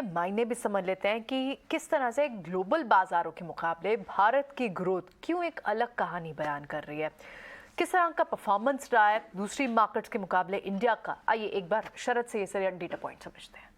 के मायने भी समझ लेते हैं कि किस तरह से ग्लोबल बाजारों के मुकाबले भारत की ग्रोथ क्यों एक अलग कहानी बयान कर रही है, किस तरह का परफॉर्मेंस रहा है दूसरी मार्केट्स के मुकाबले इंडिया का। आइए एक बार शरद से ये सारे डेटा पॉइंट समझते हैं।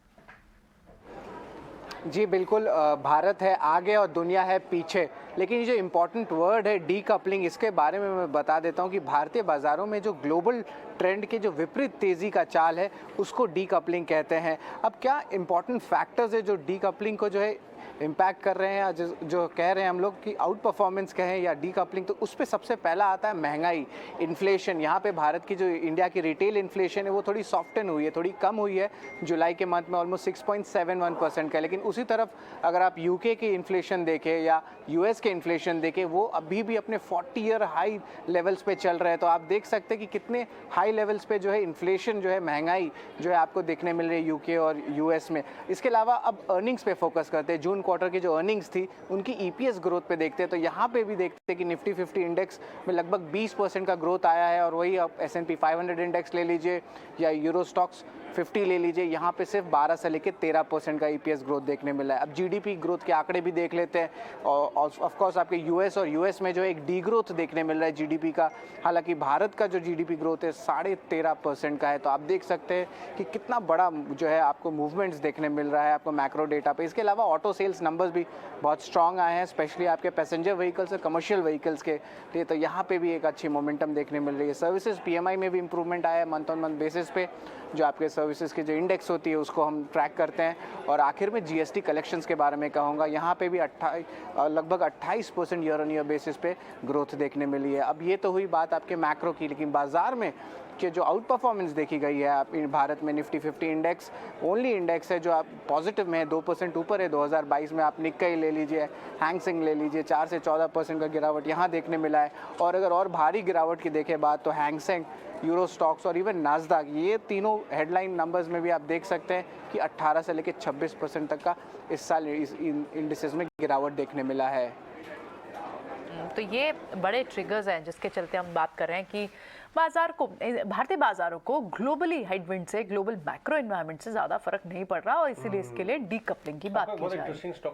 जी बिल्कुल, भारत है आगे और दुनिया है पीछे, लेकिन ये जो इम्पोर्टेंट वर्ड है डीकपलिंग, इसके बारे में मैं बता देता हूँ कि भारतीय बाज़ारों में जो ग्लोबल ट्रेंड के जो विपरीत तेज़ी का चाल है उसको डीकपलिंग कहते हैं। अब क्या इम्पोर्टेंट फैक्टर्स है जो डीकपलिंग को जो है इम्पैक्ट कर रहे हैं, जो कह रहे हैं हम लोग कि आउट परफॉर्मेंस कहें या डीकपलिंग, तो उस पर सबसे पहला आता है महंगाई, इन्फ्लेशन। यहाँ पे भारत की जो इंडिया की रिटेल इन्फ्लेशन है वो थोड़ी सॉफ्टन हुई है, थोड़ी कम हुई है जुलाई के मंथ में, ऑलमोस्ट 6.71% का। लेकिन उसी तरफ अगर आप यूके की इन्फ्लेशन देखें या यूएस के इन्फ्लेशन देखें, वो अभी भी अपने 40 ईयर हाई लेवल्स पे चल रहे हैं। तो आप देख सकते हैं कि कितने हाई लेवल्स पे जो है इन्फ्लेशन, जो है महंगाई जो है आपको देखने मिल रही है यूके और यूएस में। इसके अलावा अब अर्निंग्स पे फोकस करते हैं। जून क्वार्टर की जो अर्निंग्स थी उनकी ईपीएस ग्रोथ पे देखते हैं, तो यहाँ पे भी देखते हैं कि निफ्टी 50 इंडेक्स में लगभग 20% का ग्रोथ आया है। और वही आप S&P 500 इंडेक्स ले लीजिए या यूरो स्टॉक्स 50 ले लीजिए, यहाँ पे सिर्फ 12 से लेकर 13% का ईपीएस ग्रोथ देखने मिला है। अब जीडीपी ग्रोथ के आंकड़े भी देख लेते हैं, और ऑफ कोर्स आपके यूएस में जो एक डी ग्रोथ देखने मिल रहा है जीडीपी का। हालांकि भारत का जो जीडीपी ग्रोथ है 13.5% का है। तो आप देख सकते हैं कि कितना बड़ा जो है आपको मूवमेंट्स देखने मिल रहा है आपको मैक्रो डेटा पे। इसके अलावा ऑटो सेल्स नंबर्स भी बहुत स्ट्रॉन्ग आए हैं, स्पेशली आपके पैसेंजर व्हीकल्स और कमर्शियल व्हीकल्स के लिए, तो यहाँ पे भी एक अच्छी मोमेंटम देखने मिल रही है। सर्विसेज पीएमआई में भी इंप्रूवमेंट आया है मंथ ऑन मंथ बेसिस पे, जो आपके सर्विसेज की जो इंडेक्स होती है उसको हम ट्रैक करते हैं। और आखिर में जीएसटी कलेक्शंस के बारे में कहूँगा, यहाँ पे भी लगभग 28% ईयर ऑन ईयर बेसिस पे ग्रोथ देखने मिली है। अब ये तो हुई बात आपके मैक्रो की, लेकिन बाजार में कि जो आउट परफॉर्मेंस देखी गई है आप भारत में, निफ्टी 50 इंडेक्स ओनली इंडेक्स है जो आप पॉजिटिव में है, 2% ऊपर है 2022 में। आप निक्केई ले लीजिए, हैंग सेंग ले लीजिए, 4 से 14% का गिरावट यहाँ देखने मिला है। और अगर और भारी गिरावट की देखें बात, तो हैंग सेंग, यूरो स्टॉक्स और इवन नास्डैक, ये तीनों हेडलाइन नंबर्स में भी आप देख सकते हैं कि 18 से लेकर 26% तक का इस साल इस इंडिसेस में गिरावट देखने मिला है। तो ये बड़े ट्रिगर्स हैं जिसके चलते हम बात कर रहे हैं कि बाजार को, भारतीय बाजारों को ग्लोबली हेडविंड से, ग्लोबल मैक्रो एनवायरनमेंट से ज़्यादा फर्क नहीं पड़ रहा, और इसीलिए इसके लिए डीकपलिंग की बात की जा रही है।